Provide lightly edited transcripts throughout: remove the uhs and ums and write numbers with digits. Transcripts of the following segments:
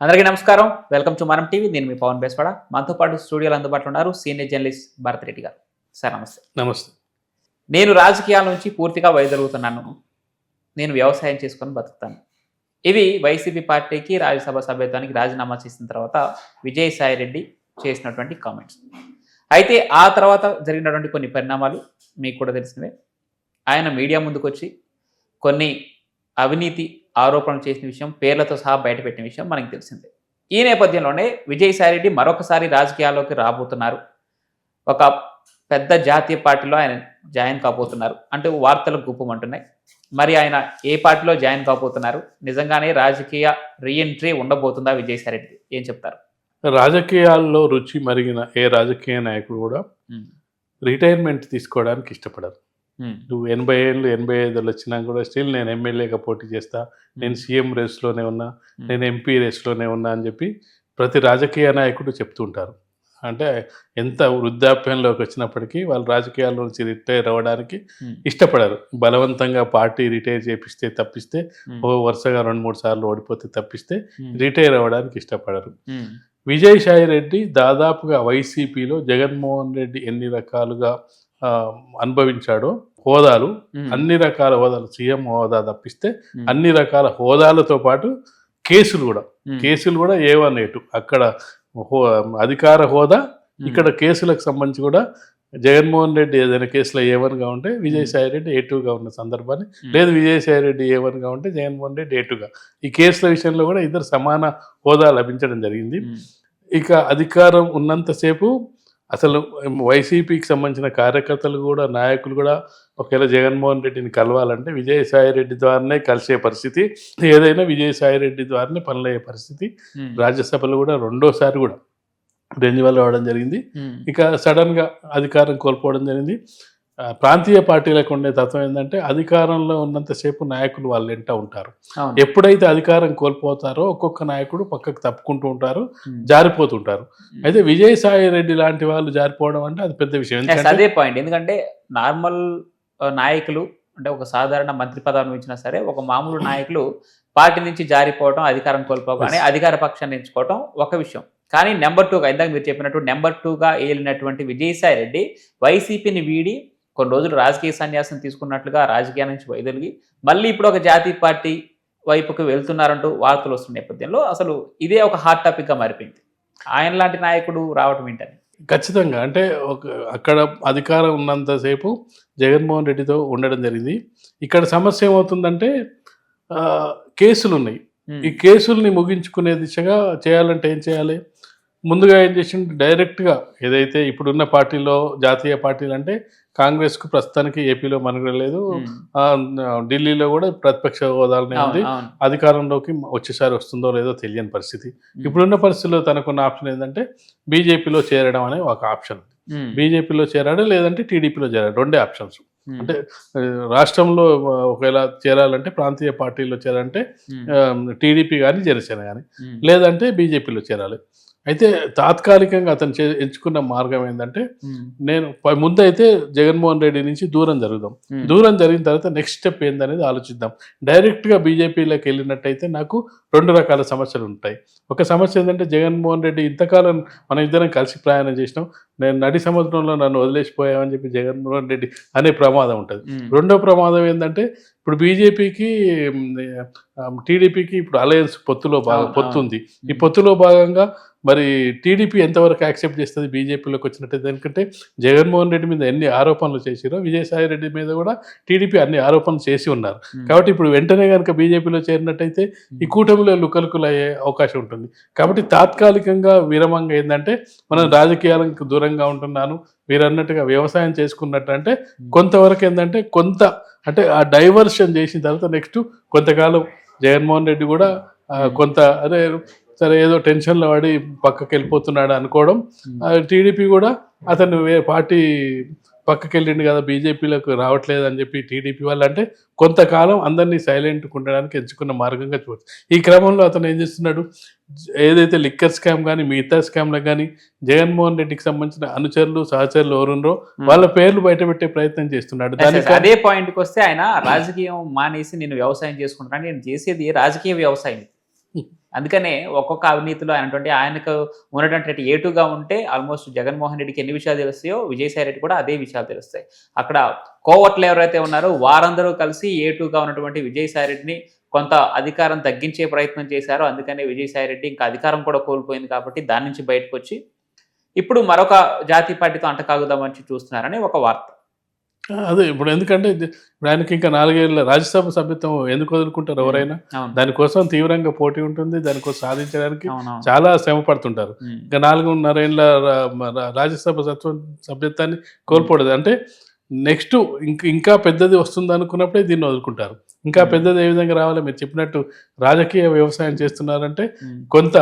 అందరికీ నమస్కారం. Welcome to మనం టీవీ. నేను మీ పవన్ బేస్వాడ. మనతో పాటు స్టూడియోలో అందుబాటులో ఉన్నారు సీనియర్ జర్నలిస్ట్ భరత్ రెడ్డి గారు. సార్ నమస్తే. నమస్తే. నేను రాజకీయాల నుంచి పూర్తిగా వైదొలుగుతున్నాను. నేను వ్యవసాయం చేసుకొని బతుకుతాను. ఇవి వైసీపీ పార్టీకి రాజ్యసభ సభ్యత్వానికి రాజీనామా చేసిన తర్వాత విజయసాయి రెడ్డి చేసినటువంటి కామెంట్స్. అయితే ఆ తర్వాత జరిగినటువంటి కొన్ని పరిణామాలు మీకు కూడా తెలిసినవే. ఆయన మీడియా ముందుకు వచ్చి కొన్ని అవినీతి ఆరోపణలు చేసిన విషయం పేర్లతో సహా బయటపెట్టిన విషయం మనకు తెలిసిందే. ఈ నేపథ్యంలోనే విజయసాయిరెడ్డి మరొకసారి రాజకీయాల్లోకి రాబోతున్నారు. ఒక పెద్ద జాతీయ పార్టీలో ఆయన జాయిన్ కాబోతున్నారు అంటూ వార్తలు గుప్పమంటున్నాయి. మరి ఆయన ఏ పార్టీలో జాయిన్ కాబోతున్నారు? నిజంగానే రాజకీయ రీఎంట్రీ ఉండబోతుందా విజయసాయిరెడ్డి? ఏం చెప్తారు? రాజకీయాల్లో రుచి మరిగిన ఏ రాజకీయ నాయకుడు కూడా రిటైర్మెంట్ తీసుకోవడానికి ఇష్టపడరు. నువ్వు 80 ఏళ్ళు 85 వచ్చినా కూడా స్టిల్ నేను ఎమ్మెల్యేగా పోటీ చేస్తా, నేను సీఎం రేస్లోనే ఉన్నా, నేను ఎంపీ రేస్లోనే ఉన్నా అని చెప్పి ప్రతి రాజకీయ నాయకుడు చెప్తుంటారు. అంటే ఎంత వృద్ధాప్యంలోకి వచ్చినప్పటికీ వాళ్ళు రాజకీయాల నుంచి రిటైర్ అవ్వడానికి ఇష్టపడరు. బలవంతంగా పార్టీ రిటైర్ చేపిస్తే తప్పిస్తే, వరుసగా 2-3 సార్లు ఓడిపోతే తప్పిస్తే రిటైర్ అవ్వడానికి ఇష్టపడరు. విజయసాయి రెడ్డి దాదాపుగా వైసీపీలో జగన్మోహన్ రెడ్డి ఎన్ని రకాలుగా అనుభవించాడో హోదాలు, అన్ని రకాల హోదాలు, సీఎం హోదా తప్పిస్తే అన్ని రకాల హోదాలతో పాటు కేసులు కూడా A1 A2 అక్కడ అధికార హోదా, ఇక్కడ కేసులకు సంబంధించి కూడా జగన్మోహన్ రెడ్డి ఏదైనా కేసులో A1గా ఉంటే విజయసాయి రెడ్డి A2గా ఉన్న సందర్భాన్ని, లేదు విజయసాయి రెడ్డి A1గా ఉంటే జగన్మోహన్ రెడ్డి A2గా, ఈ కేసుల విషయంలో కూడా ఇద్దరు సమాన హోదా లభించడం జరిగింది. ఇక అధికారం ఉన్నంతసేపు అసలు వైసీపీకి సంబంధించిన కార్యకర్తలు కూడా, నాయకులు కూడా ఒకవేళ జగన్మోహన్ రెడ్డిని కలవాలంటే విజయసాయి రెడ్డి ద్వారానే కలిసే పరిస్థితి, ఏదైనా విజయసాయి రెడ్డి ద్వారానే పనులయ్యే పరిస్థితి. రాజ్యసభలో కూడా రెండోసారి కూడా రెన్యువల్ అవ్వడం జరిగింది. ఇక సడన్గా అధికారం కోల్పోవడం జరిగింది. ప్రాంతీయ పార్టీలకు ఉండే తత్వం ఏంటంటే అధికారంలో ఉన్నంతసేపు నాయకులు వాళ్ళు వెంట ఉంటారు. ఎప్పుడైతే అధికారం కోల్పోతారో ఒక్కొక్క నాయకుడు పక్కకు తప్పుకుంటూ ఉంటారు, జారిపోతుంటారు. అయితే విజయసాయి రెడ్డి లాంటి వాళ్ళు జారిపోవడం అంటే అది పెద్ద విషయం. అదే పాయింట్. ఎందుకంటే నార్మల్ నాయకులు అంటే ఒక సాధారణ మంత్రి పదవి ఇచ్చినా సరే, ఒక మామూలు నాయకులు పార్టీ నుంచి జారిపోవడం, అధికారం కోల్పోగానే అధికార పక్షాన్ని ఎంచుకోవడం ఒక విషయం. కానీ నెంబర్ 2గా ఇందాక మీరు చెప్పినట్టు నెంబర్ 2గా ఏలినటువంటి విజయసాయి రెడ్డి వైసీపీని వీడి కొన్ని రోజులు రాజకీయ సన్యాసం తీసుకున్నట్లుగా రాజకీయాల నుంచి వైదొలిగి మళ్ళీ ఇప్పుడు ఒక జాతీయ పార్టీ వైపుకి వెళ్తున్నారంటూ వార్తలు వస్తున్న నేపథ్యంలో అసలు ఇదే ఒక హాట్ టాపిక్గా మారిపోయింది. ఆయన లాంటి నాయకుడు రావటం ఏంటని ఖచ్చితంగా అంటే అక్కడ అధికారం ఉన్నంతసేపు జగన్మోహన్ రెడ్డితో ఉండడం జరిగింది. ఇక్కడ సమస్య ఏమవుతుందంటే కేసులు ఉన్నాయి. ఈ కేసుల్ని ముగించుకునే దిశగా చేయాలంటే ఏం చేయాలి? ముందుగా ఏం చేసిండు, డైరెక్ట్గా ఏదైతే ఇప్పుడున్న పార్టీలో జాతీయ పార్టీలు అంటే కాంగ్రెస్కు ప్రస్తుతానికి ఏపీలో మనుగడ లేదు, ఢిల్లీలో కూడా ప్రతిపక్ష హోదాలోనే ఉంది, అధికారంలోకి వచ్చేసారి వస్తుందో లేదో తెలియని పరిస్థితి. ఇప్పుడున్న పరిస్థితుల్లో తనకున్న ఆప్షన్ ఏంటంటే బీజేపీలో చేరడం అనే ఒక ఆప్షన్. బీజేపీలో చేరాడు, లేదంటే టీడీపీలో చేరాడు, రెండే ఆప్షన్స్. అంటే రాష్ట్రంలో ఒకవేళ చేరాలంటే ప్రాంతీయ పార్టీలో చేరాలంటే టీడీపీ కానీ జనసేన కానీ, లేదంటే బీజేపీలో చేరాలి. అయితే తాత్కాలికంగా అతను ఎంచుకున్న మార్గం ఏంటంటే, నేను ముందైతే జగన్మోహన్ రెడ్డి నుంచి దూరం జరిగిన తర్వాత నెక్స్ట్ స్టెప్ ఏందనేది ఆలోచిద్దాం. డైరెక్ట్గా బీజేపీలోకి వెళ్ళినట్టయితే నాకు 2 రకాల సమస్యలు ఉంటాయి. ఒక సమస్య ఏంటంటే జగన్మోహన్ రెడ్డి ఇంతకాలం మనం ఇద్దరం కలిసి ప్రయాణం చేసినాం, నేను నడి సముద్రంలో నన్ను వదిలేసిపోయామని చెప్పి జగన్మోహన్ రెడ్డి అనే ప్రమాదం ఉంటుంది. రెండో ప్రమాదం ఏంటంటే ఇప్పుడు బీజేపీకి టీడీపీకి ఇప్పుడు అలయన్స్ పొత్తు ఉంది. ఈ పొత్తులో భాగంగా మరి టీడీపీ ఎంతవరకు యాక్సెప్ట్ చేస్తుంది బీజేపీలోకి వచ్చినట్టయితే? ఎందుకంటే జగన్మోహన్ రెడ్డి మీద ఎన్ని ఆరోపణలు చేసిరో విజయసాయి రెడ్డి మీద కూడా టీడీపీ అన్ని ఆరోపణలు చేసి ఉన్నారు. కాబట్టి ఇప్పుడు వెంటనే కనుక బీజేపీలో చేరినట్టయితే ఈ కూటమిలో లుకలుకులు అయ్యే అవకాశం ఉంటుంది. కాబట్టి తాత్కాలికంగా విరమంగా ఏంటంటే మనం రాజకీయాలకు దూరంగా ఉంటున్నాను, మీరు అన్నట్టుగా వ్యవసాయం చేసుకున్నట్టు అంటే కొంతవరకు ఏంటంటే అంటే ఆ డైవర్షన్ చేసిన తర్వాత నెక్స్ట్ కొంతకాలం జగన్మోహన్ రెడ్డి కూడా కొంత సరే ఏదో టెన్షన్లో పడి పక్కకి వెళ్ళిపోతున్నాడు అనుకోవడం, టీడీపీ కూడా అతను పార్టీ పక్కకి వెళ్ళిండు కదా, బీజేపీలోకి రావట్లేదు అని చెప్పి టీడీపీ వాళ్ళు అంటే కొంతకాలం అందరినీ సైలెంట్గా ఉండడానికి ఎంచుకున్న మార్గంగా చూడవచ్చు. ఈ క్రమంలో అతను ఏం చేస్తున్నాడు, ఏదైతే లిక్కర్ స్కామ్ కానీ మిగతా స్కామ్లకు కానీ జగన్మోహన్ రెడ్డికి సంబంధించిన అనుచరులు సహచరులు ఎవరున్నారో వాళ్ళ పేర్లు బయటపెట్టే ప్రయత్నం చేస్తున్నాడు. అదే పాయింట్కి వస్తే ఆయన రాజకీయం మానేసి నేను వ్యవసాయం చేసుకుంటాను, నేను చేసేది రాజకీయ వ్యవసాయం, అందుకనే ఒక్కొక్క అవినీతిలో ఆయనకు ఉన్నటువంటి ఏటుగా ఉంటే ఆల్మోస్ట్ జగన్మోహన్ రెడ్డికి ఎన్ని విషయాలు తెలుస్తాయో విజయసాయి రెడ్డి కూడా అదే విషయాలు తెలుస్తాయి. అక్కడ కోవట్లు ఎవరైతే ఉన్నారో వారందరూ కలిసి ఏటుగా ఉన్నటువంటి విజయసాయి రెడ్డిని కొంత అధికారం తగ్గించే ప్రయత్నం చేశారు. అందుకనే విజయసాయి రెడ్డి ఇంకా అధికారం కూడా కోల్పోయింది కాబట్టి దాని నుంచి బయటకు వచ్చి ఇప్పుడు మరొక జాతీయ పార్టీతో అంటకాగుదామని చూస్తున్నారని ఒక వార్త. అదే ఇప్పుడు ఎందుకంటే ఇప్పుడు ఆయనకి ఇంకా 4 ఏళ్ళ రాజ్యసభ సభ్యత్వం ఎందుకు వదులుకుంటారు ఎవరైనా? దానికోసం తీవ్రంగా పోటీ ఉంటుంది. దానికోసం సాధించడానికి చాలా శ్రమ పడుతుంటారు. ఇంకా 4.5 ఏళ్ళ రాజ్యసభ సభ్యత్వాన్ని కోల్పోలేదు అంటే నెక్స్ట్ ఇంకా పెద్దది వస్తుంది అనుకున్నప్పుడే దీన్ని వదులుకుంటారు. ఇంకా పెద్దది ఏ విధంగా రావాలి? మీరు చెప్పినట్టు రాజకీయ వ్యవసాయం చేస్తున్నారంటే కొంత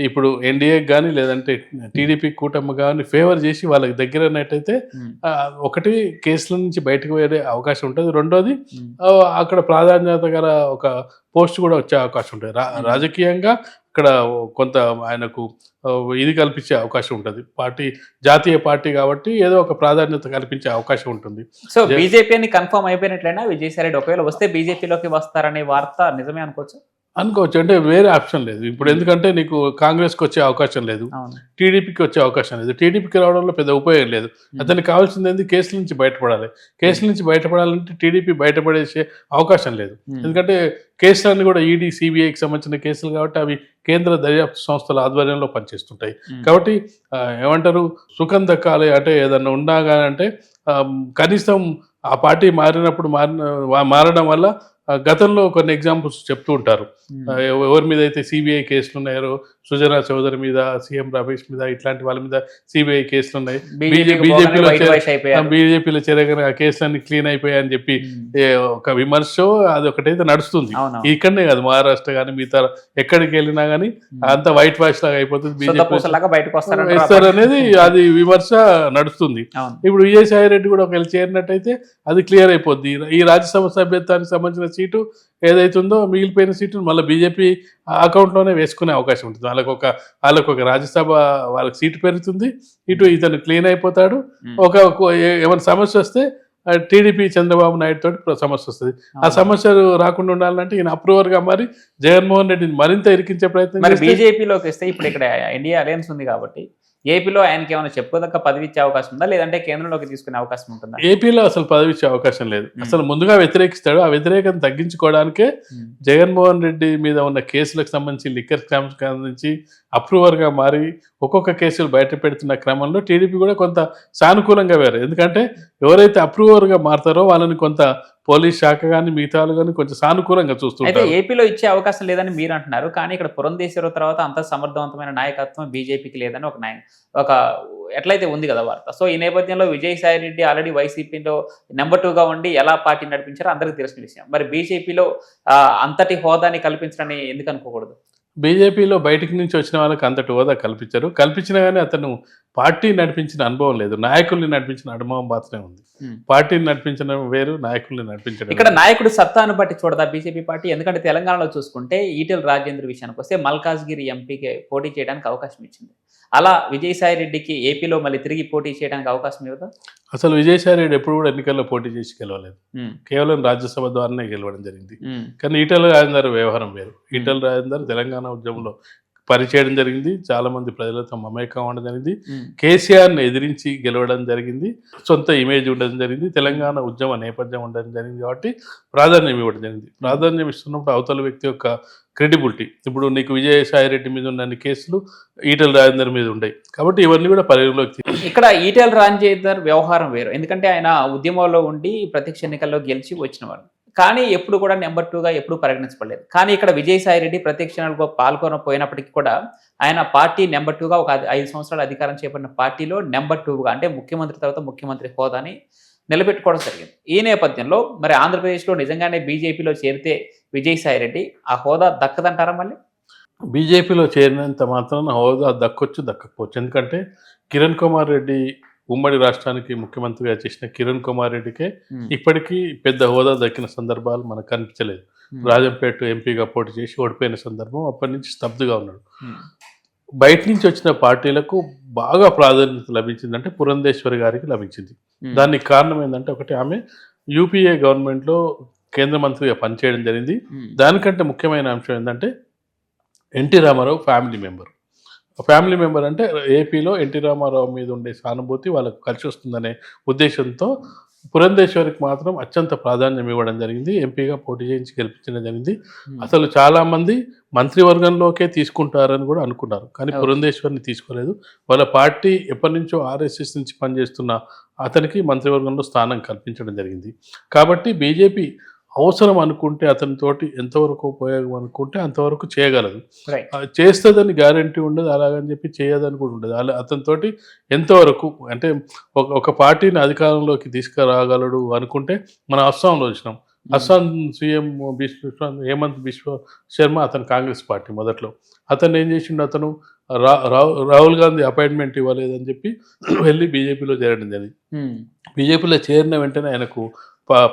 ఇప్పుడు ఎన్డీఏ కానీ లేదంటే టీడీపీ కూటమి కానీ ఫేవర్ చేసి వాళ్ళకి దగ్గర ఉన్నట్టయితే ఒకటి కేసుల నుంచి బయటకు వెళ్ళే అవకాశం ఉంటుంది. రెండోది అక్కడ ప్రాధాన్యత గల ఒక పోస్ట్ కూడా వచ్చే అవకాశం ఉంటుంది. రాజకీయంగా అక్కడ కొంత ఆయనకు ఇది కల్పించే అవకాశం ఉంటుంది. జాతీయ పార్టీ కాబట్టి ఏదో ఒక ప్రాధాన్యత కల్పించే అవకాశం ఉంటుంది. సో బీజేపీని కన్ఫర్మ్ అయిపోయినట్లయినా విజయసాయి రెడ్డి ఒకవేళ వస్తే బీజేపీలోకి వస్తారనే వార్త నిజమే అనుకోవచ్చు. అంటే వేరే ఆప్షన్ లేదు ఇప్పుడు. ఎందుకంటే నీకు కాంగ్రెస్కి వచ్చే అవకాశం లేదు, టీడీపీకి వచ్చే అవకాశం లేదు. టీడీపీకి రావడంలో పెద్ద ఉపయోగం లేదు. అతనికి కావాల్సింది ఏంది? కేసుల నుంచి బయటపడాలి. కేసుల నుంచి బయటపడాలంటే టీడీపీ బయటపడేసే అవకాశం లేదు. ఎందుకంటే కేసులన్నీ కూడా ఈడీ సిబిఐకి సంబంధించిన కేసులు కాబట్టి అవి కేంద్ర దర్యాప్తు సంస్థల ఆధ్వర్యంలో పనిచేస్తుంటాయి. కాబట్టి ఏమంటారు, సుఖం దక్కాలి అంటే ఏదన్నా ఉండగానంటే కనీసం ఆ పార్టీ మారడం వల్ల గతంలో కొన్ని ఎగ్జాంపుల్స్ చెప్తూ ఉంటారు. ఎవరి మీద అయితే సిబిఐ కేసులు ఉన్నాయో, సుజనా చౌదరి మీద, సీఎం రమేష్ మీద, ఇట్లాంటి వాళ్ళ మీద సిబిఐ కేసులు ఉన్నాయి. బీజేపీలో చేరగానే ఆ కేసులన్నీ క్లీన్ అయిపోయాయని చెప్పి ఒక విమర్శ అది ఒకటైతే నడుస్తుంది. ఇక్కడనే కాదు, మహారాష్ట్ర కానీ మిగతా ఎక్కడికి వెళ్ళినా కానీ అంత వైట్ వాష్ లాగా అయిపోతుంది. బీజేపీ అనేది అది విమర్శ నడుస్తుంది. ఇప్పుడు విజయసాయి రెడ్డి కూడా ఒకవేళ చేరినట్టయితే అది క్లియర్ అయిపోద్ది. ఈ రాజ్యసభ సభ్యత్వానికి సంబంధించిన సీటు ఏదైతుందో మిగిలిపోయిన సీటు మళ్ళీ బీజేపీ అకౌంట్లోనే వేసుకునే అవకాశం ఉంటుంది. వాళ్ళకు ఒక రాజ్యసభ వాళ్ళకి సీటు పెరుగుతుంది, ఇటు ఇతను క్లీన్ అయిపోతాడు. ఏమైనా సమస్య వస్తే టీడీపీ చంద్రబాబు నాయుడు తోటి సమస్య వస్తుంది. ఆ సమస్యలు రాకుండా ఉండాలంటే ఈయన అప్రూవర్గా మరి జగన్మోహన్ రెడ్డిని మరింత ఇరికించే ప్రయత్నం. బీజేపీలోకి వస్తే ఇప్పుడు ఇక్కడ ఇండియా అలయన్స్ ఉంది కాబట్టి ఏపీలో ఆయనకి ఏమైనా చెప్పుకోదక్క పదవి ఇచ్చే అవకాశం ఉందా, లేదంటే కేంద్రంలోకి తీసుకునే అవకాశం ఉంటుందా? ఏపీలో అసలు పదవి ఇచ్చే అవకాశం లేదు. అసలు ముందుగా వ్యతిరేకిస్తాడు. ఆ వ్యతిరేకతను తగ్గించుకోవడానికే జగన్మోహన్ రెడ్డి మీద ఉన్న కేసులకు సంబంధించి, లిక్కర్ స్కామ్స్ సంబంధించి అప్రూవర్గా మారి ఒక్కొక్క కేసులు బయట పెడుతున్న క్రమంలో టీడీపీ కూడా కొంత సానుకూలంగా వేరు. ఎందుకంటే ఎవరైతే అప్రూవర్గా మారుతారో వాళ్ళని కొంత పోలీస్ శాఖ కానీ మిగతా కానీ కొంచెం సానుకూలంగా చూస్తుంటారు. ఏపీలో ఇచ్చే అవకాశం లేదని మీరు అంటున్నారు, కానీ ఇక్కడ పురంధేశ్వర తర్వాత అంత సమర్థవంతమైన నాయకత్వం బీజేపీకి లేదని ఒక ఎట్లయితే ఉంది కదా వార్త. సో ఈ నేపథ్యంలో విజయసాయి రెడ్డి ఆల్రెడీ వైసీపీలో నెంబర్ 2గా ఉండి ఎలా పార్టీ నడిపించారో అందరికీ తెలిసిన విషయం. మరి బీజేపీలో అంతటి హోదాని కల్పించడని ఎందుకు అనుకోకూడదు? బీజేపీలో బయటికి నుంచి వచ్చిన వాళ్ళకి అంతటి హోదా కల్పించినా కానీ అతను పార్టీ నడిపించిన అనుభవం లేదు, నాయకుల్ని నడిపించిన అనుభవం మాత్రమే ఉంది. పార్టీని నడిపించడం వేరు, నాయకుల్ని నడిపించడం. ఇక్కడ నాయకుడు సత్తాను బట్టి చూడదా బీజేపీ పార్టీ? ఎందుకంటే తెలంగాణలో చూసుకుంటే ఈటెల రాజేంద్ర విషయానికి వస్తే మల్కాజ్గిరి ఎంపీకి పోటీ చేయడానికి అవకాశం ఇచ్చింది. అలా విజయసాయి రెడ్డికి ఏపీలో మళ్ళీ తిరిగి పోటీ చేయడానికి అవకాశం ఇవ్వదా? అసలు విజయసాయి రెడ్డి ఎప్పుడు కూడా ఎన్నికల్లో పోటీ చేసి గెలవలేదు. కేవలం రాజ్యసభ ద్వారానే గెలవడం జరిగింది. కానీ ఈటెల రాజేందర్ వ్యవహారం వేరు. ఈటెల రాజేందర్ తెలంగాణ ఉద్యమంలో పనిచేయడం జరిగింది, చాలా మంది ప్రజలతో మమేకం ఉండడం జరిగింది, కేసీఆర్ని ఎదిరించి గెలవడం జరిగింది, సొంత ఇమేజ్ ఉండడం జరిగింది, తెలంగాణ ఉద్యమ నేపథ్యం ఉండడం జరిగింది. కాబట్టి ప్రాధాన్యం ఇవ్వడం జరిగింది. ప్రాధాన్యం ఇస్తున్నప్పుడు అవతల వ్యక్తి యొక్క క్రెడిబిలిటీ, ఇప్పుడు నీకు విజయసాయి రెడ్డి మీద ఉన్న కేసులు ఈటెల రాజేందర్ మీద ఉన్నాయి కాబట్టి ఇవన్నీ కూడా పరిగణలోకి. ఇక్కడ ఈటెల రాజేందర్ వ్యవహారం వేరు, ఎందుకంటే ఆయన ఉద్యమంలో ఉండి ప్రత్యక్ష ఎన్నికల్లో గెలిచి వచ్చినవాడు, కానీ ఎప్పుడు కూడా నెంబర్ 2గా ఎప్పుడు పరిగణించబడలేదు. కానీ ఇక్కడ విజయసాయి రెడ్డి ప్రత్యక్ష ఎన్నికల్లో పాల్గొనపోయినప్పటికీ కూడా ఆయన పార్టీ నెంబర్ 2గా ఒక 5 సంవత్సరాలు అధికారం చేపట్టిన పార్టీలో నెంబర్ 2గా అంటే ముఖ్యమంత్రి తర్వాత ముఖ్యమంత్రి హోదాని నిలబెట్టుకోవడం జరిగింది. ఈ నేపథ్యంలో మరి ఆంధ్రప్రదేశ్లో నిజంగానే బీజేపీలో చేరితే విజయసాయి రెడ్డి ఆ హోదా దక్కదంటారా? మళ్ళీ బీజేపీలో చేరినంత మాత్రాన హోదా దక్కొచ్చు దక్కకపోవచ్చు. ఎందుకంటే కిరణ్ కుమార్ రెడ్డి ఉమ్మడి రాష్ట్రానికి ముఖ్యమంత్రిగా చేసిన కిరణ్ కుమార్ రెడ్డికే ఇప్పటికీ పెద్ద హోదా దక్కిన సందర్భాలు మనకు కనిపించలేదు. రాజంపేట ఎంపీగా పోటీ చేసి ఓడిపోయిన సందర్భం, అప్పటి నుంచి స్తబ్దుగా ఉన్నాడు. బయట నుంచి వచ్చిన పార్టీలకు బాగా ప్రాధాన్యత లభించిందంటే పురంధేశ్వరి గారికి లభించింది. దానికి కారణం ఏంటంటే ఒకటి, ఆమె యూపీఏ గవర్నమెంట్లో కేంద్ర మంత్రిగా పనిచేయడం జరిగింది. దానికంటే ముఖ్యమైన అంశం ఏంటంటే ఎన్టీ రామారావు ఫ్యామిలీ మెంబర్ అంటే ఏపీలో ఎన్టీ రామారావు మీద ఉండే సానుభూతి వాళ్ళకు కలిసి వస్తుందనే ఉద్దేశంతో పురంధేశ్వరికి మాత్రం అత్యంత ప్రాధాన్యం ఇవ్వడం జరిగింది. ఎంపీగా పోటీ చేయించి గెలిపించడం జరిగింది. అసలు చాలామంది మంత్రివర్గంలోకే తీసుకుంటారని కూడా అనుకున్నారు, కానీ పురంధేశ్వరిని తీసుకోలేదు. వాళ్ళ పార్టీ ఎప్పటి నుంచో ఆర్ఎస్ఎస్ నుంచి పనిచేస్తున్న అతనికి మంత్రివర్గంలో స్థానం కల్పించడం జరిగింది. కాబట్టి బీజేపీ అవసరం అనుకుంటే అతనితోటి ఎంతవరకు ఉపయోగం అనుకుంటే అంతవరకు చేయగలదు. చేస్తుందని గ్యారంటీ ఉండదు, అలాగని చెప్పి చేయదని కూడా ఉండదు. అతనితోటి ఎంతవరకు అంటే ఒక పార్టీని అధికారంలోకి తీసుకురాగలడు అనుకుంటే మనం అస్సాంలో చూసినాం. అస్సాం సీఎం హేమంత్ బిశ్వ శర్మ అతను కాంగ్రెస్ పార్టీ మొదట్లో. అతను ఏం చేసిండు, అతను రాహుల్ గాంధీ అపాయింట్మెంట్ ఇవ్వలేదని చెప్పి వెళ్ళి బీజేపీలో చేరడం జరిగింది. బీజేపీలో చేరిన వెంటనే ఆయనకు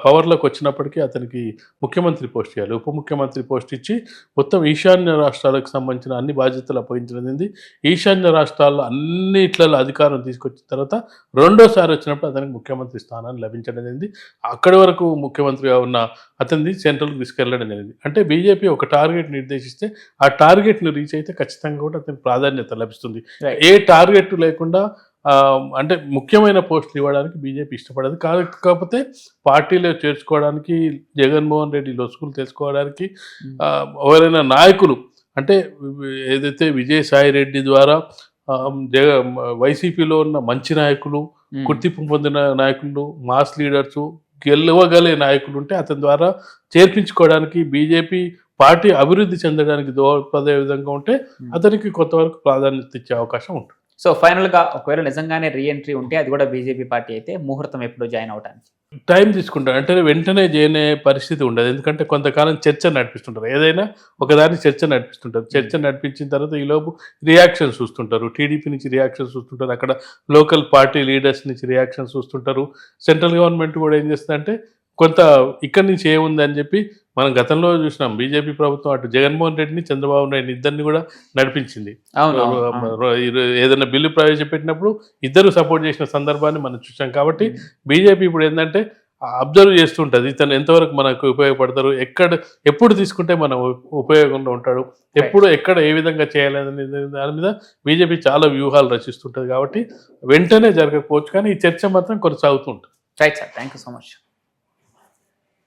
పవర్లోకి వచ్చినప్పటికీ అతనికి ముఖ్యమంత్రి పోస్ట్ ఇవ్వాలి. ఉప ముఖ్యమంత్రి పోస్ట్ ఇచ్చి మొత్తం ఈశాన్య రాష్ట్రాలకు సంబంధించిన అన్ని బాధ్యతలు అప్పగించడం. ఈశాన్య రాష్ట్రాల్లో అన్నిట్లలో అధికారం తీసుకొచ్చిన తర్వాత రెండోసారి వచ్చినప్పుడు అతనికి ముఖ్యమంత్రి స్థానాన్ని లభించడం జరిగింది. అక్కడి వరకు ముఖ్యమంత్రిగా ఉన్న అతనిది సెంట్రల్కి తీసుకెళ్లడం జరిగింది. అంటే బీజేపీ ఒక టార్గెట్ నిర్దేశిస్తే ఆ టార్గెట్ను రీచ్ అయితే ఖచ్చితంగా కూడా అతనికి ప్రాధాన్యత లభిస్తుంది. ఏ టార్గెట్ లేకుండా అంటే ముఖ్యమైన పోస్టులు ఇవ్వడానికి బీజేపీ ఇష్టపడదు. కాకపోతే పార్టీలో చేర్చుకోవడానికి, జగన్మోహన్ రెడ్డి లొసుగులు తెలుసుకోవడానికి ఎవరైనా నాయకులు అంటే ఏదైతే విజయసాయి రెడ్డి ద్వారా వైసీపీలో ఉన్న మంచి నాయకులు, గుర్తింపు పొందిన నాయకులు, మాస్ లీడర్సు, గెలవగలే నాయకులు ఉంటే అతని ద్వారా చేర్పించుకోవడానికి, బీజేపీ పార్టీ అభివృద్ధి చెందడానికి దోహదపడే విధంగా ఉంటే అతనికి కొంతవరకు ప్రాధాన్యత ఇచ్చే అవకాశం ఉంటుంది. సో ఫైనల్గా ఒకవేళ నిజంగానే రీఎంట్రీ ఉంటే అది కూడా బీజేపీ పార్టీ అయితే ముహూర్తం ఎప్పుడు జాయిన్ అవడానికి టైం తీసుకుంటారు. అంటే వెంటనే చేయనే పరిస్థితి ఉండదు. ఎందుకంటే కొంతకాలం చర్చ నడిపిస్తుంటారు. ఏదైనా ఒకదాన్ని చర్చ నడిపిస్తుంటారు. చర్చ నడిపించిన తర్వాత ఈలోపు రియాక్షన్స్ చూస్తుంటారు. టీడీపీ నుంచి రియాక్షన్స్ చూస్తుంటారు, అక్కడ లోకల్ పార్టీ లీడర్స్ నుంచి రియాక్షన్స్ చూస్తుంటారు. సెంట్రల్ గవర్నమెంట్ కూడా ఏం చేస్తుందంటే కొంత ఇక్కడి నుంచి ఏముంది అని చెప్పి మనం గతంలో చూసినాం. బీజేపీ ప్రభుత్వం అటు జగన్మోహన్ రెడ్డిని, చంద్రబాబు నాయుడు ఇద్దరిని కూడా నడిపించింది. ఏదైనా బిల్లు ప్రవేశపెట్టినప్పుడు ఇద్దరు సపోర్ట్ చేసిన సందర్భాన్ని మనం చూసాం. కాబట్టి బీజేపీ ఇప్పుడు ఏంటంటే అబ్జర్వ్ చేస్తుంటుంది, ఇతను ఎంతవరకు మనకు ఉపయోగపడతారు, ఎప్పుడు తీసుకుంటే మనం ఉపయోగంలో ఉంటాడు, ఎక్కడ ఏ విధంగా చేయాలనే దాని మీద బీజేపీ చాలా వ్యూహాలు రచిస్తుంటుంది. కాబట్టి వెంటనే జరగకపోవచ్చు, కానీ ఈ చర్చ మాత్రం కొనసాగుతూ ఉంటుంది. Right sir, thank you so much.